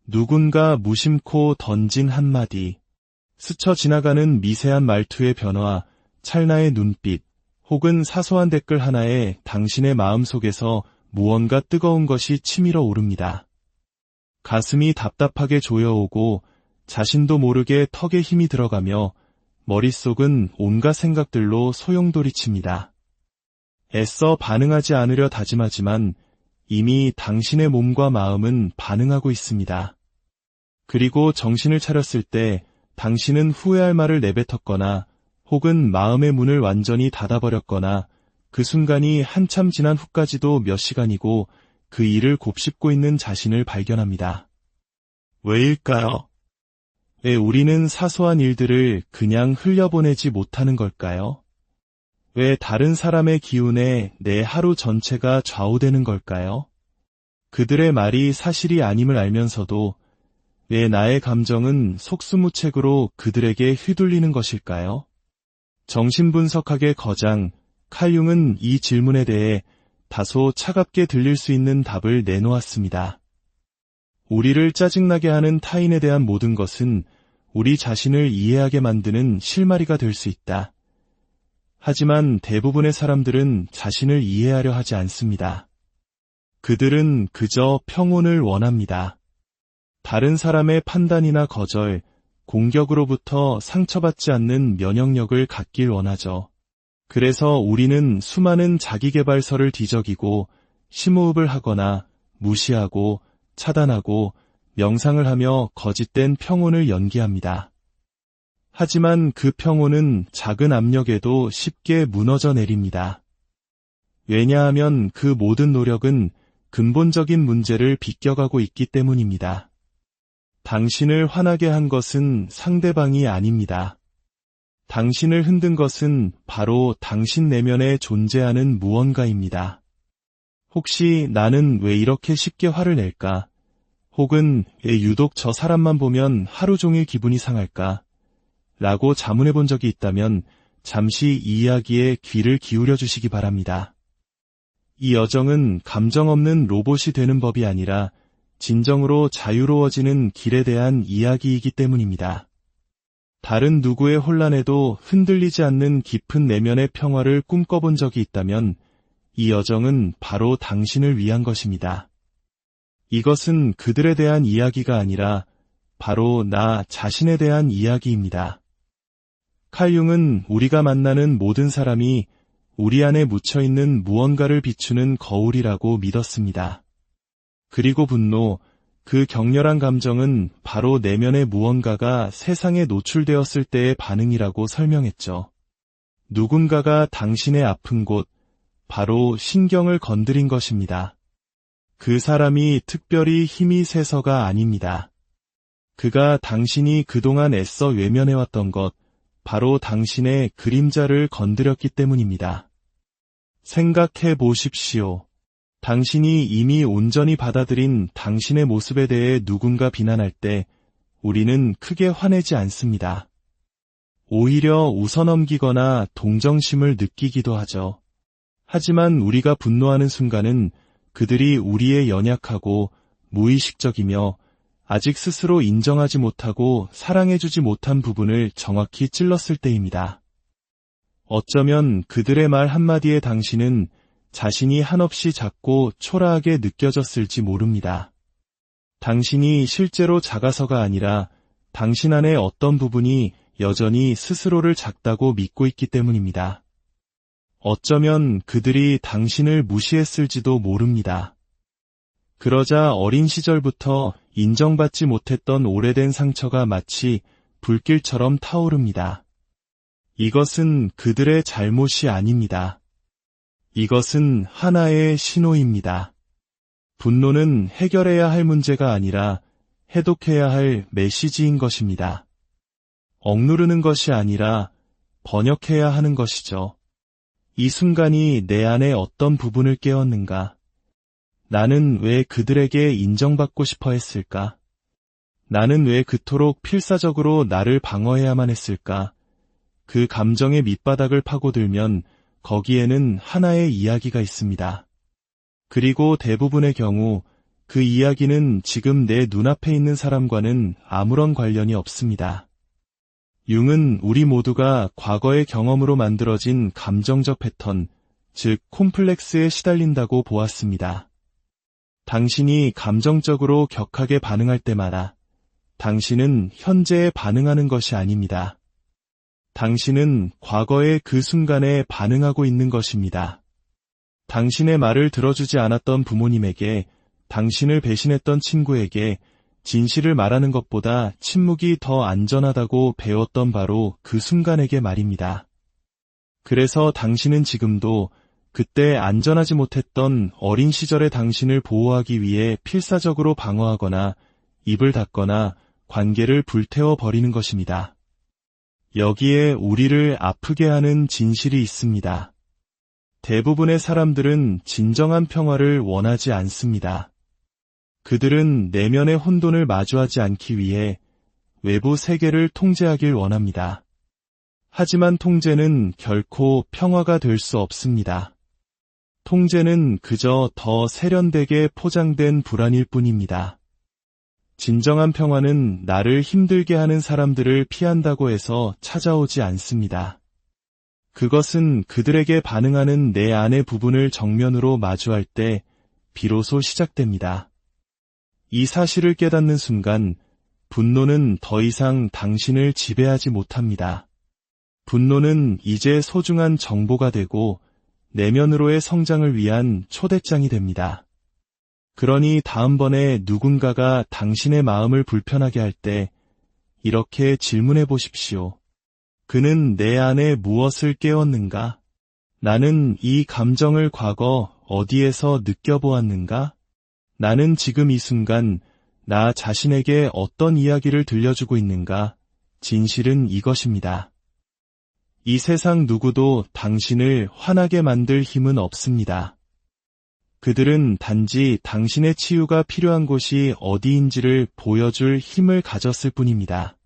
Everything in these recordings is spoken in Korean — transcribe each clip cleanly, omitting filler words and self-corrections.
누군가 무심코 던진 한마디, 스쳐 지나가는 미세한 말투의 변화, 찰나의 눈빛, 혹은 사소한 댓글 하나에 당신의 마음속에서 무언가 뜨거운 것이 치밀어 오릅니다. 가슴이 답답하게 조여오고 자신도 모르게 턱에 힘이 들어가며 머릿속은 온갖 생각들로 소용돌이칩니다. 애써 반응하지 않으려 다짐하지만 이미 당신의 몸과 마음은 반응하고 있습니다. 그리고 정신을 차렸을 때 당신은 후회할 말을 내뱉었거나 혹은 마음의 문을 완전히 닫아버렸거나 그 순간이 한참 지난 후까지도 몇 시간이고 그 일을 곱씹고 있는 자신을 발견합니다. 왜일까요? 왜 우리는 사소한 일들을 그냥 흘려보내지 못하는 걸까요? 왜 다른 사람의 기운에 내 하루 전체가 좌우되는 걸까요? 그들의 말이 사실이 아님을 알면서도 왜 나의 감정은 속수무책으로 그들에게 휘둘리는 것일까요? 정신분석학의 거장 칼융은 이 질문에 대해 다소 차갑게 들릴 수 있는 답을 내놓았습니다. 우리를 짜증나게 하는 타인에 대한 모든 것은 우리 자신을 이해하게 만드는 실마리가 될 수 있다. 하지만 대부분의 사람들은 자신을 이해하려 하지 않습니다. 그들은 그저 평온을 원합니다. 다른 사람의 판단이나 거절, 공격으로부터 상처받지 않는 면역력을 갖길 원하죠. 그래서 우리는 수많은 자기계발서를 뒤적이고 심호흡을 하거나 무시하고 차단하고 명상을 하며 거짓된 평온을 연기합니다. 하지만 그 평온은 작은 압력에도 쉽게 무너져 내립니다. 왜냐하면 그 모든 노력은 근본적인 문제를 비껴가고 있기 때문입니다. 당신을 화나게 한 것은 상대방이 아닙니다. 당신을 흔든 것은 바로 당신 내면에 존재하는 무언가입니다. 혹시 나는 왜 이렇게 쉽게 화를 낼까? 혹은 왜 유독 저 사람만 보면 하루 종일 기분이 상할까? 라고 자문해 본 적이 있다면 잠시 이 이야기에 귀를 기울여 주시기 바랍니다. 이 여정은 감정 없는 로봇이 되는 법이 아니라 진정으로 자유로워지는 길에 대한 이야기이기 때문입니다. 다른 누구의 혼란에도 흔들리지 않는 깊은 내면의 평화를 꿈꿔본 적이 있다면 이 여정은 바로 당신을 위한 것입니다. 이것은 그들에 대한 이야기가 아니라 바로 나 자신에 대한 이야기입니다. 칼융은 우리가 만나는 모든 사람이 우리 안에 묻혀있는 무언가를 비추는 거울이라고 믿었습니다. 그리고 분노, 그 격렬한 감정은 바로 내면의 무언가가 세상에 노출되었을 때의 반응이라고 설명했죠. 누군가가 당신의 아픈 곳, 바로 신경을 건드린 것입니다. 그 사람이 특별히 힘이 세서가 아닙니다. 그가 당신이 그동안 애써 외면해왔던 것, 바로 당신의 그림자를 건드렸기 때문입니다. 생각해 보십시오. 당신이 이미 온전히 받아들인 당신의 모습에 대해 누군가 비난할 때 우리는 크게 화내지 않습니다. 오히려 웃어넘기거나 동정심을 느끼기도 하죠. 하지만 우리가 분노하는 순간은 그들이 우리의 연약하고 무의식적이며 아직 스스로 인정하지 못하고 사랑해주지 못한 부분을 정확히 찔렀을 때입니다. 어쩌면 그들의 말 한마디에 당신은 자신이 한없이 작고 초라하게 느껴졌을지 모릅니다. 당신이 실제로 작아서가 아니라 당신 안의 어떤 부분이 여전히 스스로를 작다고 믿고 있기 때문입니다. 어쩌면 그들이 당신을 무시했을지도 모릅니다. 그러자 어린 시절부터 인정받지 못했던 오래된 상처가 마치 불길처럼 타오릅니다. 이것은 그들의 잘못이 아닙니다. 이것은 하나의 신호입니다. 분노는 해결해야 할 문제가 아니라 해독해야 할 메시지인 것입니다. 억누르는 것이 아니라 번역해야 하는 것이죠. 이 순간이 내 안에 어떤 부분을 깨웠는가? 나는 왜 그들에게 인정받고 싶어 했을까? 나는 왜 그토록 필사적으로 나를 방어해야만 했을까? 그 감정의 밑바닥을 파고들면 거기에는 하나의 이야기가 있습니다. 그리고 대부분의 경우 그 이야기는 지금 내 눈앞에 있는 사람과는 아무런 관련이 없습니다. 융은 우리 모두가 과거의 경험으로 만들어진 감정적 패턴, 즉 콤플렉스에 시달린다고 보았습니다. 당신이 감정적으로 격하게 반응할 때마다 당신은 현재에 반응하는 것이 아닙니다. 당신은 과거의 그 순간에 반응하고 있는 것입니다. 당신의 말을 들어주지 않았던 부모님에게, 당신을 배신했던 친구에게 진실을 말하는 것보다 침묵이 더 안전하다고 배웠던 바로 그 순간에게 말입니다. 그래서 당신은 지금도 그때 안전하지 못했던 어린 시절의 당신을 보호하기 위해 필사적으로 방어하거나 입을 닫거나 관계를 불태워 버리는 것입니다. 여기에 우리를 아프게 하는 진실이 있습니다. 대부분의 사람들은 진정한 평화를 원하지 않습니다. 그들은 내면의 혼돈을 마주하지 않기 위해 외부 세계를 통제하길 원합니다. 하지만 통제는 결코 평화가 될 수 없습니다. 통제는 그저 더 세련되게 포장된 불안일 뿐입니다. 진정한 평화는 나를 힘들게 하는 사람들을 피한다고 해서 찾아오지 않습니다. 그것은 그들에게 반응하는 내 안의 부분을 정면으로 마주할 때 비로소 시작됩니다. 이 사실을 깨닫는 순간 분노는 더 이상 당신을 지배하지 못합니다. 분노는 이제 소중한 정보가 되고 내면으로의 성장을 위한 초대장이 됩니다. 그러니 다음번에 누군가가 당신의 마음을 불편하게 할 때 이렇게 질문해 보십시오. 그는 내 안에 무엇을 깨웠는가? 나는 이 감정을 과거 어디에서 느껴보았는가? 나는 지금 이 순간 나 자신에게 어떤 이야기를 들려주고 있는가? 진실은 이것입니다. 이 세상 누구도 당신을 화나게 만들 힘은 없습니다. 그들은 단지 당신의 치유가 필요한 곳이 어디인지를 보여줄 힘을 가졌을 뿐입니다.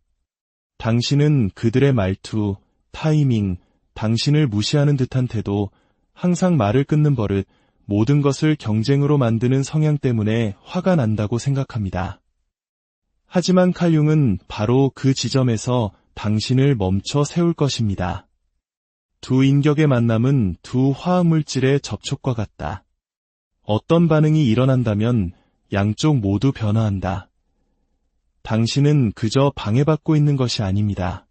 당신은 그들의 말투, 타이밍, 당신을 무시하는 듯한 태도, 항상 말을 끊는 버릇, 모든 것을 경쟁으로 만드는 성향 때문에 화가 난다고 생각합니다. 하지만 칼융은 바로 그 지점에서 당신을 멈춰 세울 것입니다. 두 인격의 만남은 두 화학물질의 접촉과 같다. 어떤 반응이 일어난다면 양쪽 모두 변화한다. 당신은 그저 방해받고 있는 것이 아닙니다.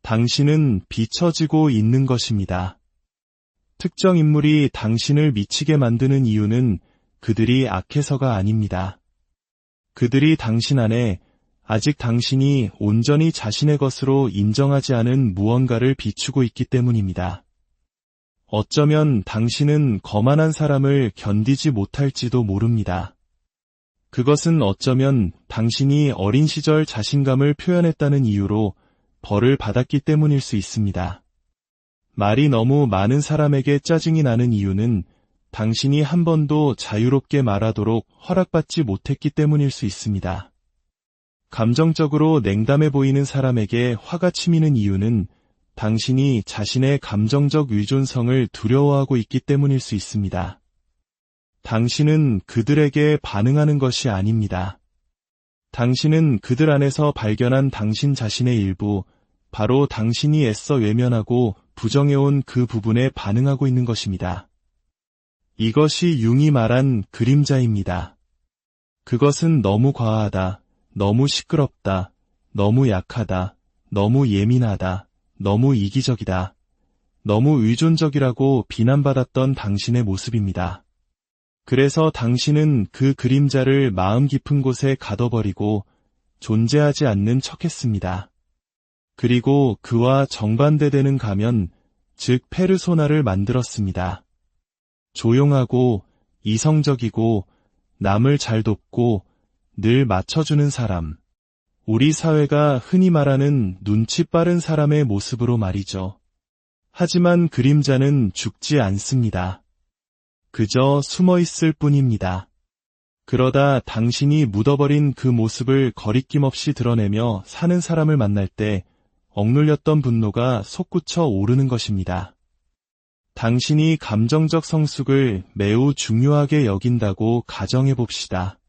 당신은 비춰지고 있는 것입니다. 특정 인물이 당신을 미치게 만드는 이유는 그들이 악해서가 아닙니다. 그들이 당신 안에 아직 당신이 온전히 자신의 것으로 인정하지 않은 무언가를 비추고 있기 때문입니다. 어쩌면 당신은 거만한 사람을 견디지 못할지도 모릅니다. 그것은 어쩌면 당신이 어린 시절 자신감을 표현했다는 이유로 벌을 받았기 때문일 수 있습니다. 말이 너무 많은 사람에게 짜증이 나는 이유는 당신이 한 번도 자유롭게 말하도록 허락받지 못했기 때문일 수 있습니다. 감정적으로 냉담해 보이는 사람에게 화가 치미는 이유는 당신이 자신의 감정적 의존성을 두려워하고 있기 때문일 수 있습니다. 당신은 그들에게 반응하는 것이 아닙니다. 당신은 그들 안에서 발견한 당신 자신의 일부, 바로 당신이 애써 외면하고 부정해온 그 부분에 반응하고 있는 것입니다. 이것이 융이 말한 그림자입니다. 그것은 너무 과하다, 너무 시끄럽다, 너무 약하다, 너무 예민하다, 너무 이기적이다, 너무 의존적이라고 비난받았던 당신의 모습입니다. 그래서 당신은 그 그림자를 마음 깊은 곳에 가둬버리고 존재하지 않는 척했습니다. 그리고 그와 정반대되는 가면, 즉 페르소나를 만들었습니다. 조용하고 이성적이고 남을 잘 돕고 늘 맞춰주는 사람. 우리 사회가 흔히 말하는 눈치 빠른 사람의 모습으로 말이죠. 하지만 그림자는 죽지 않습니다. 그저 숨어있을 뿐입니다. 그러다 당신이 묻어버린 그 모습을 거리낌 없이 드러내며 사는 사람을 만날 때 억눌렸던 분노가 솟구쳐 오르는 것입니다. 당신이 감정적 성숙을 매우 중요하게 여긴다고 가정해봅시다.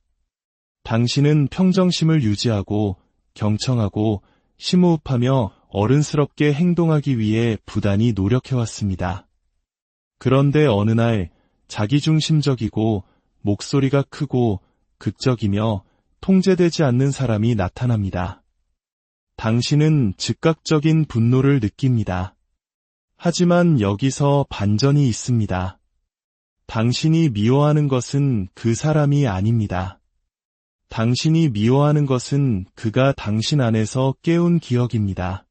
당신은 평정심을 유지하고 경청하고 심호흡하며 어른스럽게 행동하기 위해 부단히 노력해왔습니다. 그런데 어느 날 자기중심적이고 목소리가 크고 극적이며 통제되지 않는 사람이 나타납니다. 당신은 즉각적인 분노를 느낍니다. 하지만 여기서 반전이 있습니다. 당신이 미워하는 것은 그 사람이 아닙니다. 당신이 미워하는 것은 그가 당신 안에서 깨운 기억입니다.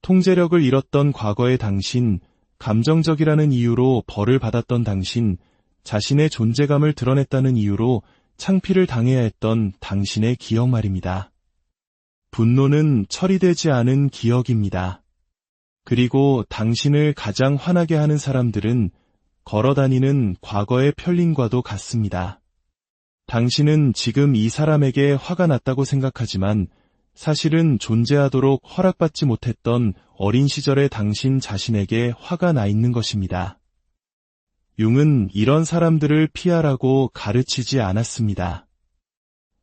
통제력을 잃었던 과거의 당신, 감정적이라는 이유로 벌을 받았던 당신, 자신의 존재감을 드러냈다는 이유로 창피를 당해야 했던 당신의 기억 말입니다. 분노는 처리되지 않은 기억입니다. 그리고 당신을 가장 화나게 하는 사람들은 걸어다니는 과거의 편린과도 같습니다. 당신은 지금 이 사람에게 화가 났다고 생각하지만 사실은 존재하도록 허락받지 못했던 어린 시절의 당신 자신에게 화가 나 있는 것입니다. 융은 이런 사람들을 피하라고 가르치지 않았습니다.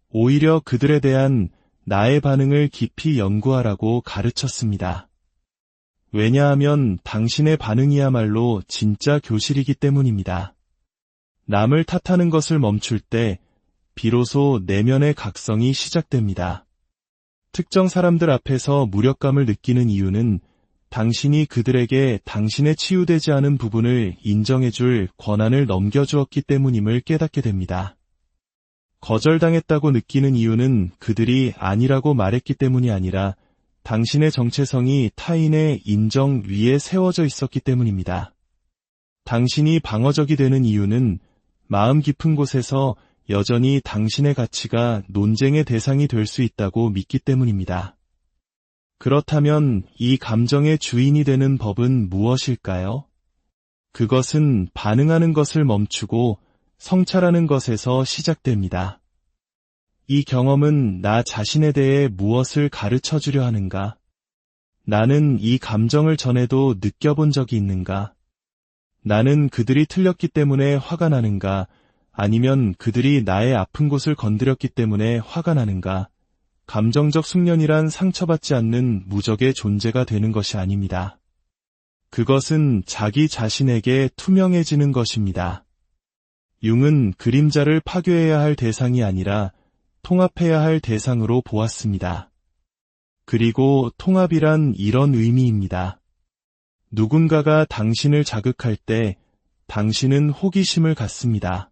오히려 그들에 대한 나의 반응을 깊이 연구하라고 가르쳤습니다. 왜냐하면 당신의 반응이야말로 진짜 교실이기 때문입니다. 남을 탓하는 것을 멈출 때 비로소 내면의 각성이 시작됩니다. 특정 사람들 앞에서 무력감을 느끼는 이유는 당신이 그들에게 당신의 치유되지 않은 부분을 인정해줄 권한을 넘겨주었기 때문임을 깨닫게 됩니다. 거절당했다고 느끼는 이유는 그들이 아니라고 말했기 때문이 아니라 당신의 정체성이 타인의 인정 위에 세워져 있었기 때문입니다. 당신이 방어적이 되는 이유는 마음 깊은 곳에서 여전히 당신의 가치가 논쟁의 대상이 될 수 있다고 믿기 때문입니다. 그렇다면 이 감정의 주인이 되는 법은 무엇일까요? 그것은 반응하는 것을 멈추고 성찰하는 것에서 시작됩니다. 이 경험은 나 자신에 대해 무엇을 가르쳐 주려 하는가? 나는 이 감정을 전에도 느껴본 적이 있는가? 나는 그들이 틀렸기 때문에 화가 나는가? 아니면 그들이 나의 아픈 곳을 건드렸기 때문에 화가 나는가? 감정적 숙련이란 상처받지 않는 무적의 존재가 되는 것이 아닙니다. 그것은 자기 자신에게 투명해지는 것입니다. 융은 그림자를 파괴해야 할 대상이 아니라 통합해야 할 대상으로 보았습니다. 그리고 통합이란 이런 의미입니다. 누군가가 당신을 자극할 때 당신은 호기심을 갖습니다.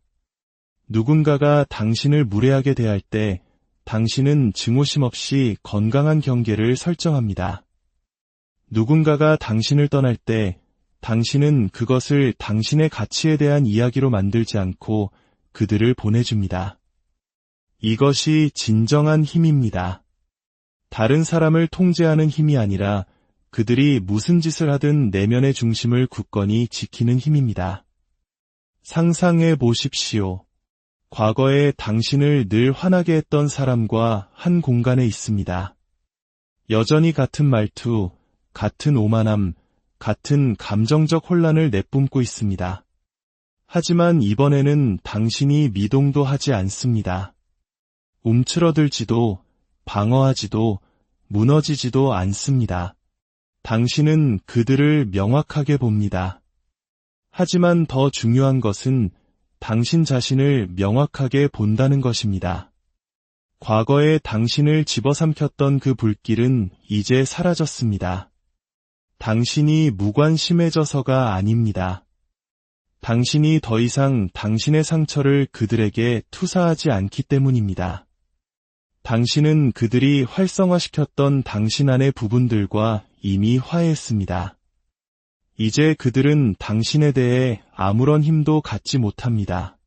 누군가가 당신을 무례하게 대할 때 당신은 증오심 없이 건강한 경계를 설정합니다. 누군가가 당신을 떠날 때 당신은 그것을 당신의 가치에 대한 이야기로 만들지 않고 그들을 보내줍니다. 이것이 진정한 힘입니다. 다른 사람을 통제하는 힘이 아니라 그들이 무슨 짓을 하든 내면의 중심을 굳건히 지키는 힘입니다. 상상해 보십시오. 과거에 당신을 늘 화나게 했던 사람과 한 공간에 있습니다. 여전히 같은 말투, 같은 오만함, 같은 감정적 혼란을 내뿜고 있습니다. 하지만 이번에는 당신이 미동도 하지 않습니다. 움츠러들지도 방어하지도 무너지지도 않습니다. 당신은 그들을 명확하게 봅니다. 하지만 더 중요한 것은 당신 자신을 명확하게 본다는 것입니다. 과거에 당신을 집어삼켰던 그 불길은 이제 사라졌습니다. 당신이 무관심해져서가 아닙니다. 당신이 더 이상 당신의 상처를 그들에게 투사하지 않기 때문입니다. 당신은 그들이 활성화시켰던 당신 안의 부분들과 이미 화해했습니다. 이제 그들은 당신에 대해 아무런 힘도 갖지 못합니다.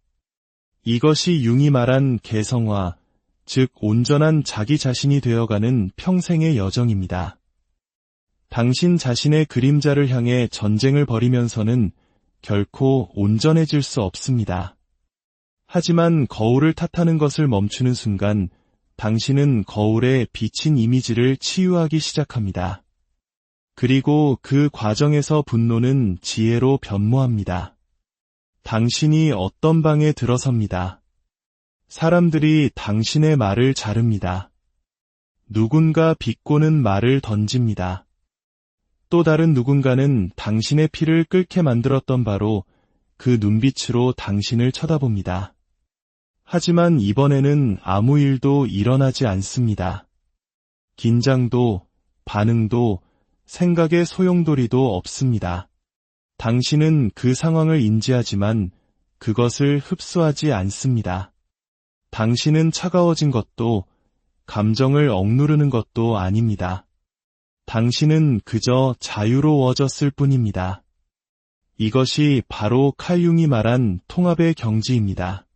이것이 융이 말한 개성화, 즉 온전한 자기 자신이 되어가는 평생의 여정입니다. 당신 자신의 그림자를 향해 전쟁을 벌이면서는 결코 온전해질 수 없습니다. 하지만 거울을 탓하는 것을 멈추는 순간 당신은 거울에 비친 이미지를 치유하기 시작합니다. 그리고 그 과정에서 분노는 지혜로 변모합니다. 당신이 어떤 방에 들어섭니다. 사람들이 당신의 말을 자릅니다. 누군가 비꼬는 말을 던집니다. 또 다른 누군가는 당신의 피를 끓게 만들었던 바로 그 눈빛으로 당신을 쳐다봅니다. 하지만 이번에는 아무 일도 일어나지 않습니다. 긴장도, 반응도, 생각의 소용돌이도 없습니다. 당신은 그 상황을 인지하지만 그것을 흡수하지 않습니다. 당신은 차가워진 것도, 감정을 억누르는 것도 아닙니다. 당신은 그저 자유로워졌을 뿐입니다. 이것이 바로 칼 융이 말한 통합의 경지입니다.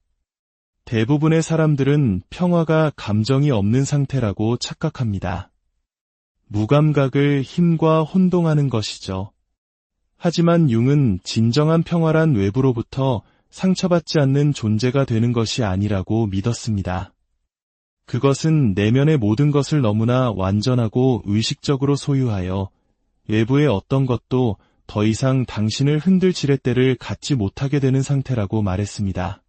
대부분의 사람들은 평화가 감정이 없는 상태라고 착각합니다. 무감각을 힘과 혼동하는 것이죠. 하지만 융은 진정한 평화란 외부로부터 상처받지 않는 존재가 되는 것이 아니라고 믿었습니다. 그것은 내면의 모든 것을 너무나 완전하고 의식적으로 소유하여 외부의 어떤 것도 더 이상 당신을 흔들 지렛대를 갖지 못하게 되는 상태라고 말했습니다.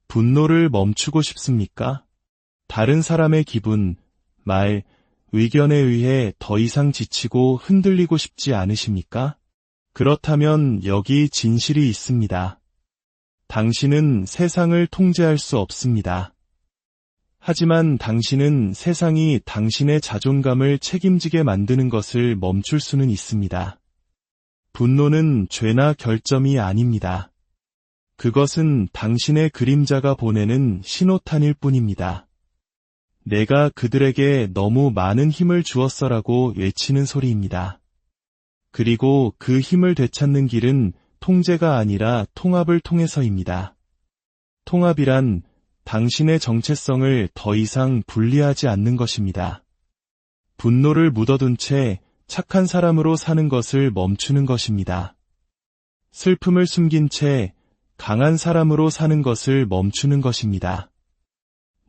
분노를 멈추고 싶습니까? 다른 사람의 기분, 말, 의견에 의해 더 이상 지치고 흔들리고 싶지 않으십니까? 그렇다면 여기 진실이 있습니다. 당신은 세상을 통제할 수 없습니다. 하지만 당신은 세상이 당신의 자존감을 책임지게 만드는 것을 멈출 수는 있습니다. 분노는 죄나 결점이 아닙니다. 그것은 당신의 그림자가 보내는 신호탄일 뿐입니다. 내가 그들에게 너무 많은 힘을 주었어라고 외치는 소리입니다. 그리고 그 힘을 되찾는 길은 통제가 아니라 통합을 통해서입니다. 통합이란 당신의 정체성을 더 이상 분리하지 않는 것입니다. 분노를 묻어둔 채 착한 사람으로 사는 것을 멈추는 것입니다. 슬픔을 숨긴 채 강한 사람으로 사는 것을 멈추는 것입니다.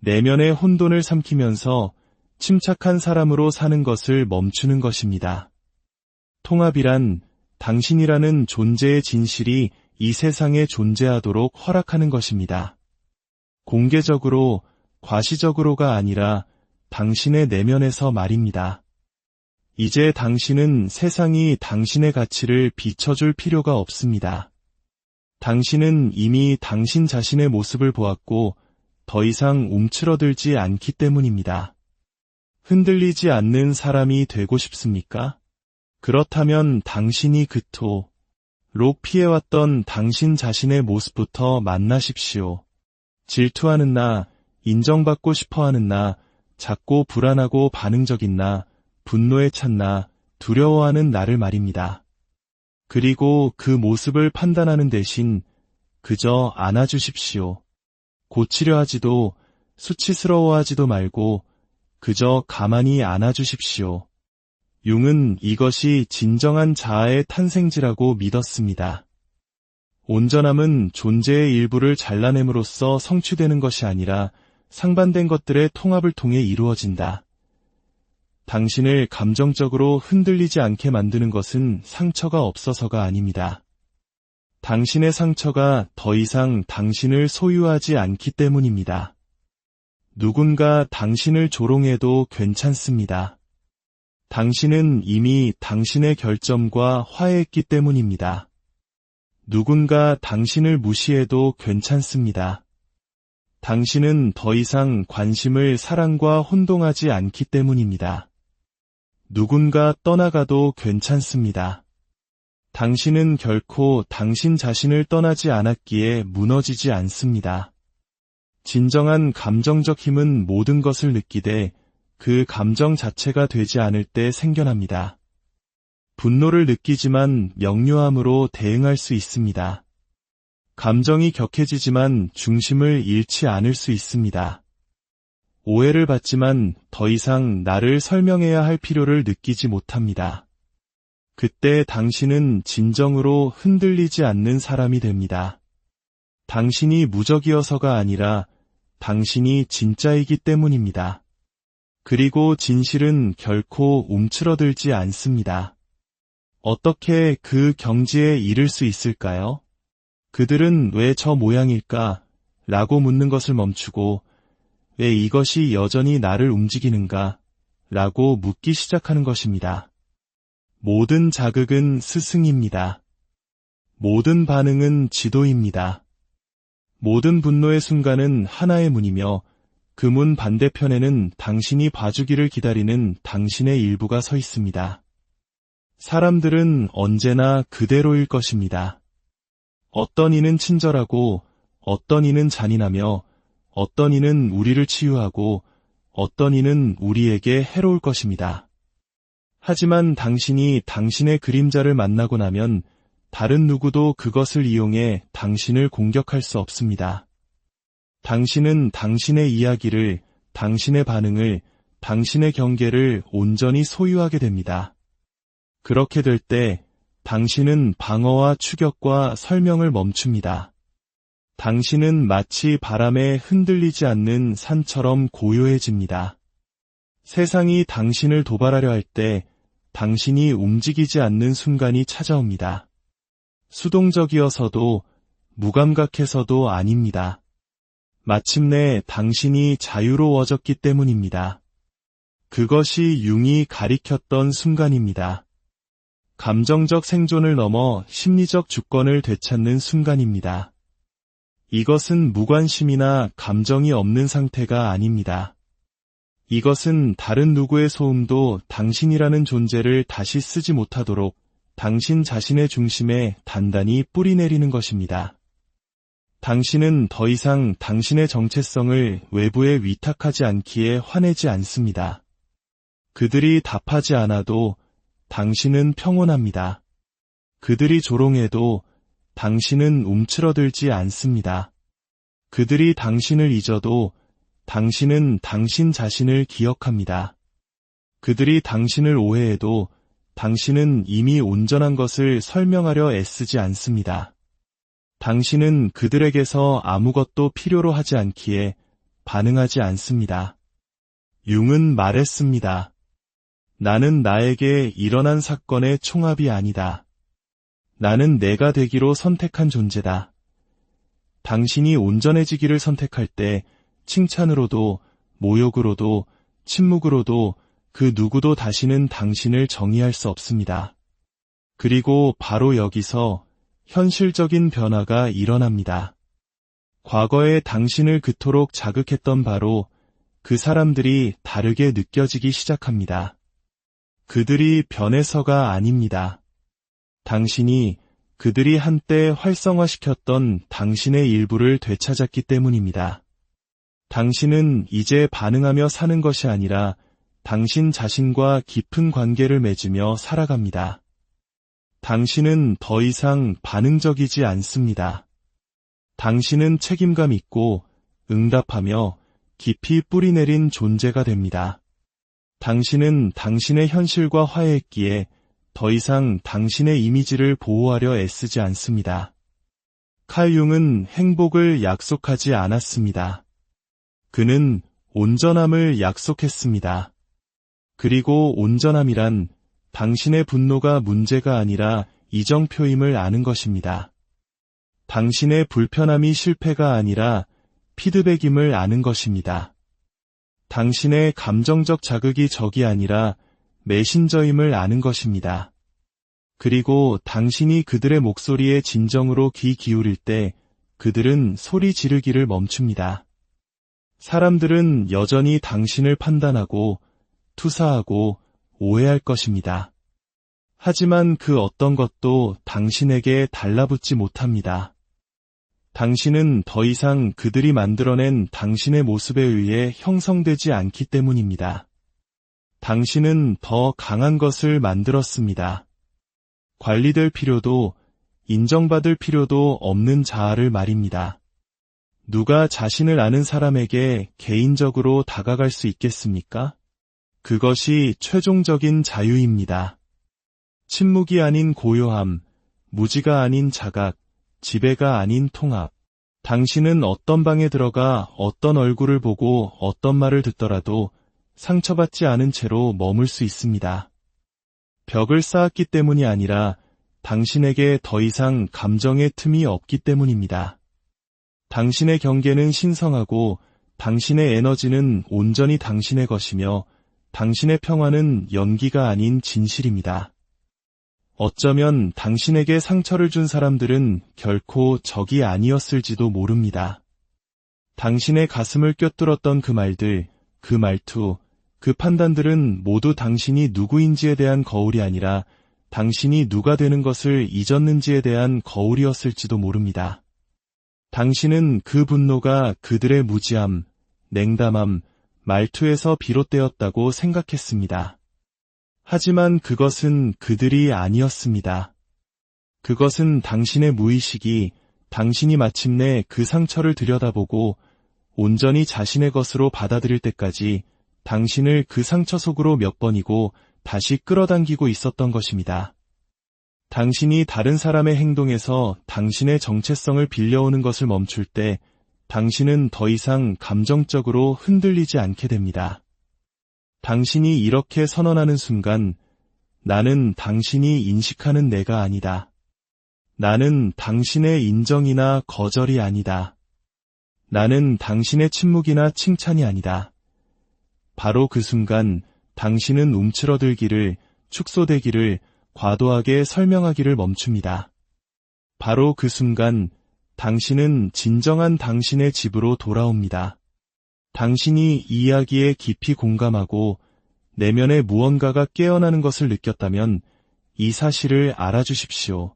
내면의 혼돈을 삼키면서 침착한 사람으로 사는 것을 멈추는 것입니다. 통합이란 당신이라는 존재의 진실이 이 세상에 존재하도록 허락하는 것입니다. 공개적으로, 과시적으로가 아니라 당신의 내면에서 말입니다. 이제 당신은 세상이 당신의 가치를 비춰줄 필요가 없습니다. 당신은 이미 당신 자신의 모습을 보았고 더 이상 움츠러들지 않기 때문입니다. 흔들리지 않는 사람이 되고 싶습니까? 그렇다면 당신이 그토록 피해왔던 당신 자신의 모습부터 만나십시오. 질투하는 나, 인정받고 싶어하는 나, 작고 불안하고 반응적인 나, 분노에 찬 나, 두려워하는 나를 말입니다. 그리고 그 모습을 판단하는 대신 그저 안아주십시오. 고치려 하지도 수치스러워하지도 말고 그저 가만히 안아주십시오. 융은 이것이 진정한 자아의 탄생지라고 믿었습니다. 온전함은 존재의 일부를 잘라냄으로써 성취되는 것이 아니라 상반된 것들의 통합을 통해 이루어진다. 당신을 감정적으로 흔들리지 않게 만드는 것은 상처가 없어서가 아닙니다. 당신의 상처가 더 이상 당신을 소유하지 않기 때문입니다. 누군가 당신을 조롱해도 괜찮습니다. 당신은 이미 당신의 결점과 화해했기 때문입니다. 누군가 당신을 무시해도 괜찮습니다. 당신은 더 이상 관심을 사랑과 혼동하지 않기 때문입니다. 누군가 떠나가도 괜찮습니다. 당신은 결코 당신 자신을 떠나지 않았기에 무너지지 않습니다. 진정한 감정적 힘은 모든 것을 느끼되 그 감정 자체가 되지 않을 때 생겨납니다. 분노를 느끼지만 명료함으로 대응할 수 있습니다. 감정이 격해지지만 중심을 잃지 않을 수 있습니다. 오해를 받지만 더 이상 나를 설명해야 할 필요를 느끼지 못합니다. 그때 당신은 진정으로 흔들리지 않는 사람이 됩니다. 당신이 무적이어서가 아니라 당신이 진짜이기 때문입니다. 그리고 진실은 결코 움츠러들지 않습니다. 어떻게 그 경지에 이를 수 있을까요? 그들은 왜 저 모양일까? 라고 묻는 것을 멈추고 왜 이것이 여전히 나를 움직이는가? 라고 묻기 시작하는 것입니다. 모든 자극은 스승입니다. 모든 반응은 지도입니다. 모든 분노의 순간은 하나의 문이며 그 문 반대편에는 당신이 봐주기를 기다리는 당신의 일부가 서 있습니다. 사람들은 언제나 그대로일 것입니다. 어떤 이는 친절하고 어떤 이는 잔인하며 어떤 이는 우리를 치유하고 어떤 이는 우리에게 해로울 것입니다. 하지만 당신이 당신의 그림자를 만나고 나면 다른 누구도 그것을 이용해 당신을 공격할 수 없습니다. 당신은 당신의 이야기를, 당신의 반응을, 당신의 경계를 온전히 소유하게 됩니다. 그렇게 될 때 당신은 방어와 추격과 설명을 멈춥니다. 당신은 마치 바람에 흔들리지 않는 산처럼 고요해집니다. 세상이 당신을 도발하려 할 때 당신이 움직이지 않는 순간이 찾아옵니다. 수동적이어서도 무감각해서도 아닙니다. 마침내 당신이 자유로워졌기 때문입니다. 그것이 융이 가리켰던 순간입니다. 감정적 생존을 넘어 심리적 주권을 되찾는 순간입니다. 이것은 무관심이나 감정이 없는 상태가 아닙니다. 이것은 다른 누구의 소음도 당신이라는 존재를 다시 쓰지 못하도록 당신 자신의 중심에 단단히 뿌리내리는 것입니다. 당신은 더 이상 당신의 정체성을 외부에 위탁하지 않기에 화내지 않습니다. 그들이 답하지 않아도 당신은 평온합니다. 그들이 조롱해도 당신은 움츠러들지 않습니다. 그들이 당신을 잊어도 당신은 당신 자신을 기억합니다. 그들이 당신을 오해해도 당신은 이미 온전한 것을 설명하려 애쓰지 않습니다. 당신은 그들에게서 아무것도 필요로 하지 않기에 반응하지 않습니다. 융은 말했습니다. 나는 나에게 일어난 사건의 총합이 아니다. 나는 내가 되기로 선택한 존재다. 당신이 온전해지기를 선택할 때 칭찬으로도 모욕으로도 침묵으로도 그 누구도 다시는 당신을 정의할 수 없습니다. 그리고 바로 여기서 현실적인 변화가 일어납니다. 과거에 당신을 그토록 자극했던 바로 그 사람들이 다르게 느껴지기 시작합니다. 그들이 변해서가 아닙니다. 당신이 그들이 한때 활성화시켰던 당신의 일부를 되찾았기 때문입니다. 당신은 이제 반응하며 사는 것이 아니라 당신 자신과 깊은 관계를 맺으며 살아갑니다. 당신은 더 이상 반응적이지 않습니다. 당신은 책임감 있고 응답하며 깊이 뿌리내린 존재가 됩니다. 당신은 당신의 현실과 화해했기에 더 이상 당신의 이미지를 보호하려 애쓰지 않습니다. 칼 융은 행복을 약속하지 않았습니다. 그는 온전함을 약속했습니다. 그리고 온전함이란 당신의 분노가 문제가 아니라 이정표임을 아는 것입니다. 당신의 불편함이 실패가 아니라 피드백임을 아는 것입니다. 당신의 감정적 자극이 적이 아니라 메신저임을 아는 것입니다. 그리고 당신이 그들의 목소리에 진정으로 귀 기울일 때 그들은 소리 지르기를 멈춥니다. 사람들은 여전히 당신을 판단하고 투사하고 오해할 것입니다. 하지만 그 어떤 것도 당신에게 달라붙지 못합니다. 당신은 더 이상 그들이 만들어낸 당신의 모습에 의해 형성되지 않기 때문입니다. 당신은 더 강한 것을 만들었습니다. 관리될 필요도 인정받을 필요도 없는 자아를 말입니다. 누가 자신을 아는 사람에게 개인적으로 다가갈 수 있겠습니까? 그것이 최종적인 자유입니다. 침묵이 아닌 고요함, 무지가 아닌 자각, 지배가 아닌 통합. 당신은 어떤 방에 들어가 어떤 얼굴을 보고 어떤 말을 듣더라도 상처받지 않은 채로 머물 수 있습니다. 벽을 쌓았기 때문이 아니라 당신에게 더 이상 감정의 틈이 없기 때문입니다. 당신의 경계는 신성하고 당신의 에너지는 온전히 당신의 것이며 당신의 평화는 연기가 아닌 진실입니다. 어쩌면 당신에게 상처를 준 사람들은 결코 적이 아니었을지도 모릅니다. 당신의 가슴을 꿰뚫었던 그 말들, 그 말투, 그 판단들은 모두 당신이 누구인지에 대한 거울이 아니라 당신이 누가 되는 것을 잊었는지에 대한 거울이었을지도 모릅니다. 당신은 그 분노가 그들의 무지함, 냉담함, 말투에서 비롯되었다고 생각했습니다. 하지만 그것은 그들이 아니었습니다. 그것은 당신의 무의식이 당신이 마침내 그 상처를 들여다보고 온전히 자신의 것으로 받아들일 때까지 당신을 그 상처 속으로 몇 번이고 다시 끌어당기고 있었던 것입니다. 당신이 다른 사람의 행동에서 당신의 정체성을 빌려오는 것을 멈출 때 당신은 더 이상 감정적으로 흔들리지 않게 됩니다. 당신이 이렇게 선언하는 순간 나는 당신이 인식하는 내가 아니다. 나는 당신의 인정이나 거절이 아니다. 나는 당신의 침묵이나 칭찬이 아니다. 바로 그 순간 당신은 움츠러들기를, 축소되기를, 과도하게 설명하기를 멈춥니다. 바로 그 순간 당신은 진정한 당신의 집으로 돌아옵니다. 당신이 이 이야기에 깊이 공감하고 내면의 무언가가 깨어나는 것을 느꼈다면 이 사실을 알아주십시오.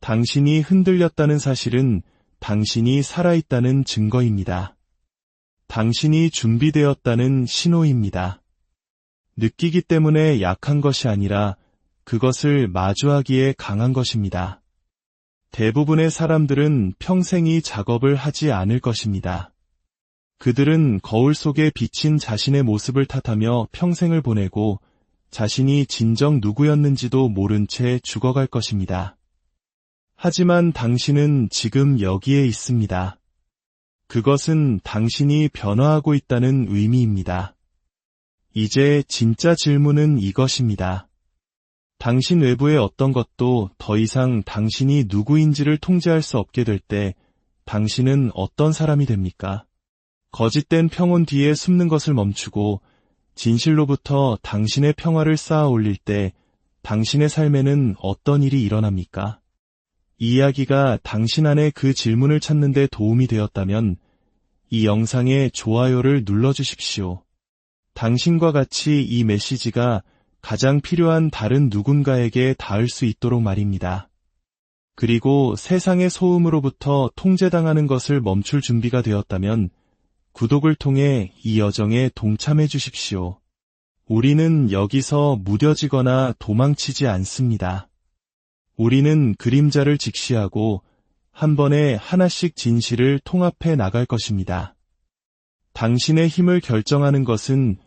당신이 흔들렸다는 사실은 당신이 살아있다는 증거입니다. 당신이 준비되었다는 신호입니다. 느끼기 때문에 약한 것이 아니라 그것을 마주하기에 강한 것입니다. 대부분의 사람들은 평생이 작업을 하지 않을 것입니다. 그들은 거울 속에 비친 자신의 모습을 탓하며 평생을 보내고 자신이 진정 누구였는지도 모른 채 죽어갈 것입니다. 하지만 당신은 지금 여기에 있습니다. 그것은 당신이 변화하고 있다는 의미입니다. 이제 진짜 질문은 이것입니다. 당신 외부의 어떤 것도 더 이상 당신이 누구인지를 통제할 수 없게 될 때 당신은 어떤 사람이 됩니까? 거짓된 평온 뒤에 숨는 것을 멈추고 진실로부터 당신의 평화를 쌓아 올릴 때 당신의 삶에는 어떤 일이 일어납니까? 이 이야기가 당신 안에 그 질문을 찾는 데 도움이 되었다면 이 영상에 좋아요를 눌러주십시오. 당신과 같이 이 메시지가 가장 필요한 다른 누군가에게 닿을 수 있도록 말입니다. 그리고 세상의 소음으로부터 통제당하는 것을 멈출 준비가 되었다면 구독을 통해 이 여정에 동참해 주십시오. 우리는 여기서 무뎌지거나 도망치지 않습니다. 우리는 그림자를 직시하고 한 번에 하나씩 진실을 통합해 나갈 것입니다. 당신의 힘을 결정하는 것은